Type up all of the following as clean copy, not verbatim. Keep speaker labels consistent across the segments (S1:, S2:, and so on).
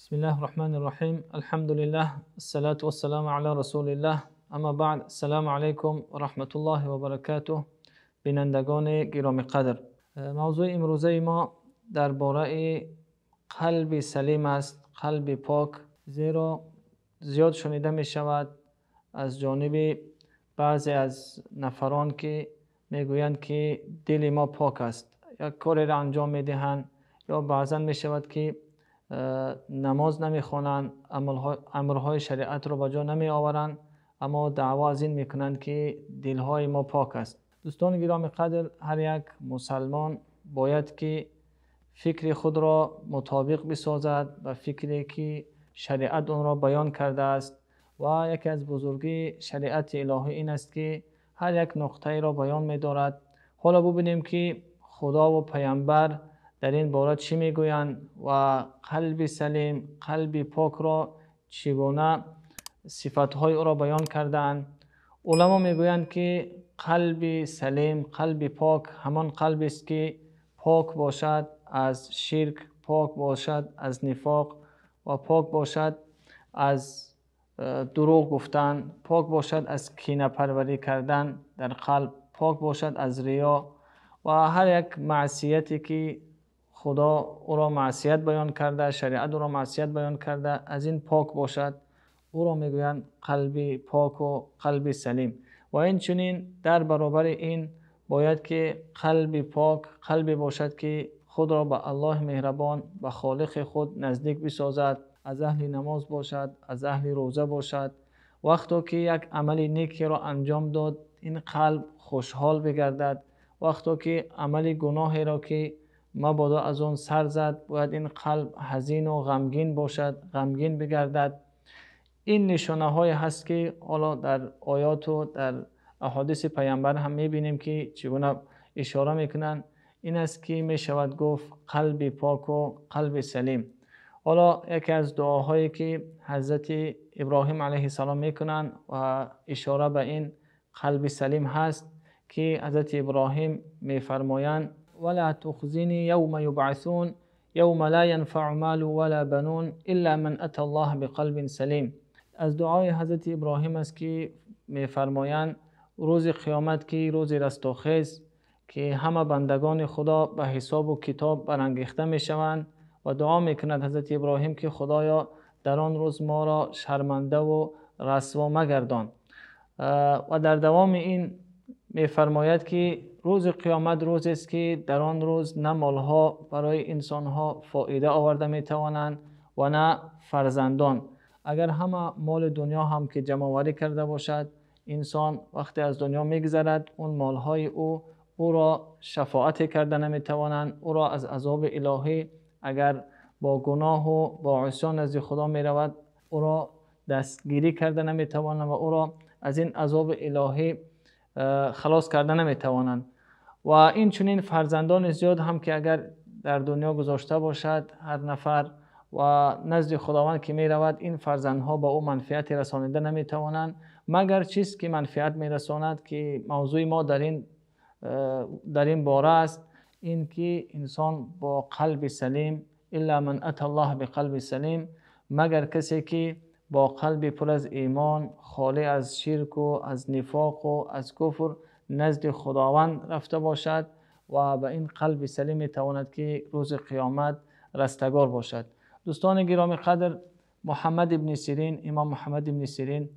S1: بسم الله الرحمن الرحیم. الحمد لله الصلاة والسلام علی رسول الله. اما بعد، السلام علیکم و رحمت الله و برکاته. بینندگان گرامی قدر، موضوع امروزه ما درباره قلب سلیم است، قلب پاک. زیرا زیاد شنیده می شود از جانب بعضی از نفران که میگویند که دل ما پاک است، یک کاری را انجام میدهند، یا بعضا می شود که نماز نمیخوانند، امرهای شریعت رو به جا نمی آورند، اما دعوا از این میکنند که دلهای ما پاک است. دوستان گرامی قدر، هر یک مسلمان باید که فکر خود را مطابق بسازد و فکری که شریعت اون را بیان کرده است. و یکی از بزرگی شریعت الهی این است که هر یک نقطه را بیان می دارد. حالا ببینیم که خدا و پیامبر در این باره چی میگویند و قلب سلیم، قلب پاک را چگونه صفتهای او را بیان کردند. علما میگویند که قلب سلیم، قلب پاک همان قلب است که پاک باشد از شرک، پاک باشد از نفاق و پاک باشد از دروغ گفتن، پاک باشد از کینه پروری کردن در قلب، پاک باشد از ریا و هر یک معصیتی که خدا او را معصیت بیان کرده، شریعت او را معصیت بیان کرده، از این پاک باشد. او را میگویند قلب پاک و قلب سلیم. و این چنین در برابر این باید که قلب پاک قلب باشد که خود را به الله مهربان، به خالق خود نزدیک بسازد، از اهل نماز باشد، از اهل روزه باشد. وقتی که یک عمل نیکی را انجام داد، این قلب خوشحال بگردد. وقتی که عمل گناهی را که مبادا از اون سر زد، باید این قلب حزین و غمگین باشد، غمگین بگردد. این نشانه های هست که حالا در آیات و در احادیث پیامبر هم میبینیم که چگونه اشاره میکنن. این است که میشود گفت قلب پاک و قلب سلیم. حالا یکی از دعاهایی که حضرت ابراهیم علیه السلام میکنن و اشاره به این قلب سلیم هست که حضرت ابراهیم میفرمایند ولا تخزنی یوم یبعثون یوم لا ینفع مال ولا بنون الا من اتى الله بقلب سلیم. از دعای حضرت ابراهیم است که میفرمایند روز قیامت که روز رستاخیز که همه بندگان خدا به حساب و کتاب برانگیخته میشوند و دعا میکند حضرت ابراهیم که خدایا در آن روز ما را شرمنده و رسوا مگردان. و در دوام این میفرماید که روز قیامت روزی است که در آن روز نه مالها برای انسانها فایده آورده میتوانند و نه فرزندان. اگر همه مال دنیا هم که جمع آوری کرده باشد، انسان وقتی از دنیا میگذرد اون مالهای او را شفاعت کرده نمیتوانند. او را از عذاب الهی اگر با گناه و با عصیان نزد خدا میرود، او را دستگیری کرده نمیتوانند و او را از این عذاب الهی خلاص کرده نمیتوانند. و این چنین فرزندان زیاد هم که اگر در دنیا گذاشته باشد هر نفر و نزد خداوند که می رود، این فرزندها با او منفعت رسانیده نمیتوانند مگر چیز که منفعت میرساند، که موضوع ما در این باره است، این که انسان با قلب سلیم، الا من اتى الله بقلب سلیم، مگر کسی که با قلب پر از ایمان، خالی از شرک و از نفاق و از کفر نزد خداوند رفته باشد و به این قلب سلیم میتواند که روز قیامت رستگار باشد. دوستان گرامی قدر، محمد ابن سیرین، امام محمد ابن سیرین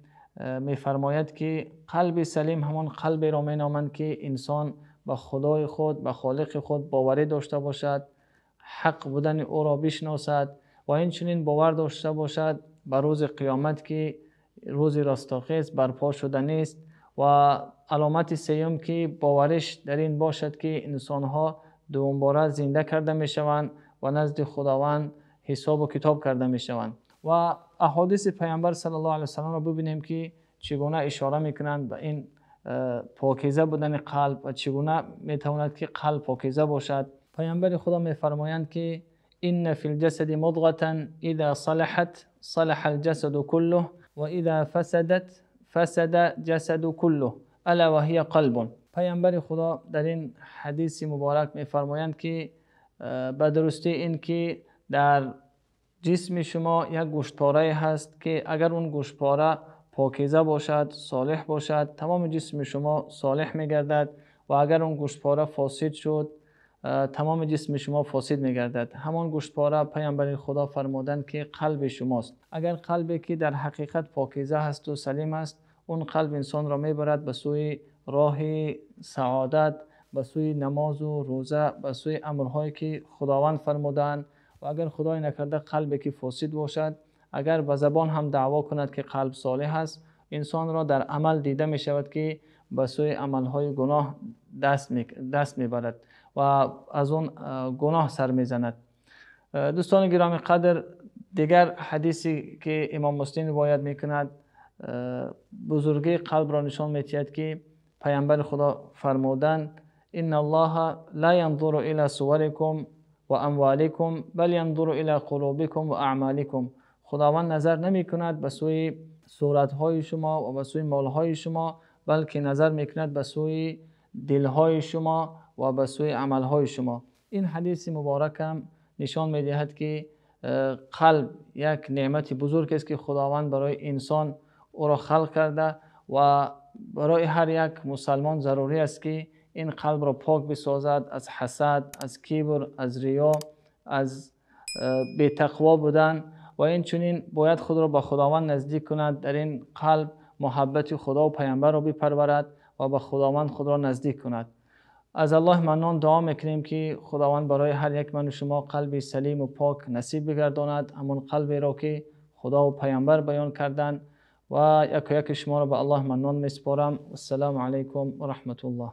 S1: میفرماید که قلب سلیم همان قلب را مینامند که انسان به خدای خود، به خالق خود باوری داشته باشد، حق بودن او را بشناسد و این چنین باور داشته باشد به روز قیامت که روز رستاخیز برپا شده نیست. و علامت سیوم که باورش در این باشد که انسانها دوباره زنده کرده می شوند و نزد خداوند حساب و کتاب کرده می شوند. و احادیث پیامبر صلی الله علیه و سلم را ببینیم که چگونه اشاره میکنند به این پاکیزه بودن قلب و چگونه میتواند که قلب پاکیزه باشد. پیامبر خدا میفرمایند که ان فی الجسد مضغة اذا صلحت صلح الجسد كله و اذا فسدت فسد جسد كله الا وهي قلب. پیامبر خدا در این حدیث مبارک میفرمایند که به درستی این که در جسم شما یک گوشتپاره هست که اگر اون گوشتپاره پاکیزه باشد، صالح باشد، تمام جسم شما صالح میگردد و اگر اون گوشتپاره فاسد شد، تمام جسم شما فاسد میگردد. همان گوشتپاره پیامبر خدا فرمودند که قلب شماست. اگر قلبی که در حقیقت پاکیزه هست و سلیم است، اون قلب انسان را میبرد به سوی راه سعادت، به سوی نماز و روزه، به سوی امرهایی که خداوند فرمودند. و اگر خدای نکرده قلبی که فاسد باشد، اگر به زبان هم دعوا کند که قلب صالح است، انسان را در عمل دیده می شود که به سوی عملهای گناه دست میبرد و از اون گناه سر میزند. دوستان گرامی قدر، دیگر حدیثی که امام مسلم روایت میکند بزرگی قلب را نشان میدهد که پیامبر خدا فرمودند ان الله لا ينظر الى صوركم و اموالکم بل ينظر الى قلوبکم و اعمالکم. خداوند نظر نمی کند به سوی صورتهای شما و به سوی مالهای شما، بلکه نظر می کند به سوی دلهای شما و به سوی عملهای شما. این حدیث مبارک هم نشان می دهد که قلب یک نعمت بزرگ است که خداوند برای انسان او را خلق کرده و برای هر یک مسلمان ضروری است که این قلب را پاک بسازد از حسد، از کبر، از ریا، از بی‌تقوا بودن و این چنین باید خود را به خداوند نزدیک کند. در این قلب محبت خدا و پیامبر را بپرورد و به خداوند خود را نزدیک کند. از الله منان دعا میکنیم که خداوند برای هر یک من و شما قلبی سلیم و پاک نصیب بگرداند، همون قلبی را که خدا و پیامبر بیان کردند. و یک شما را به الله منان میسپارم. السلام علیکم و رحمت الله.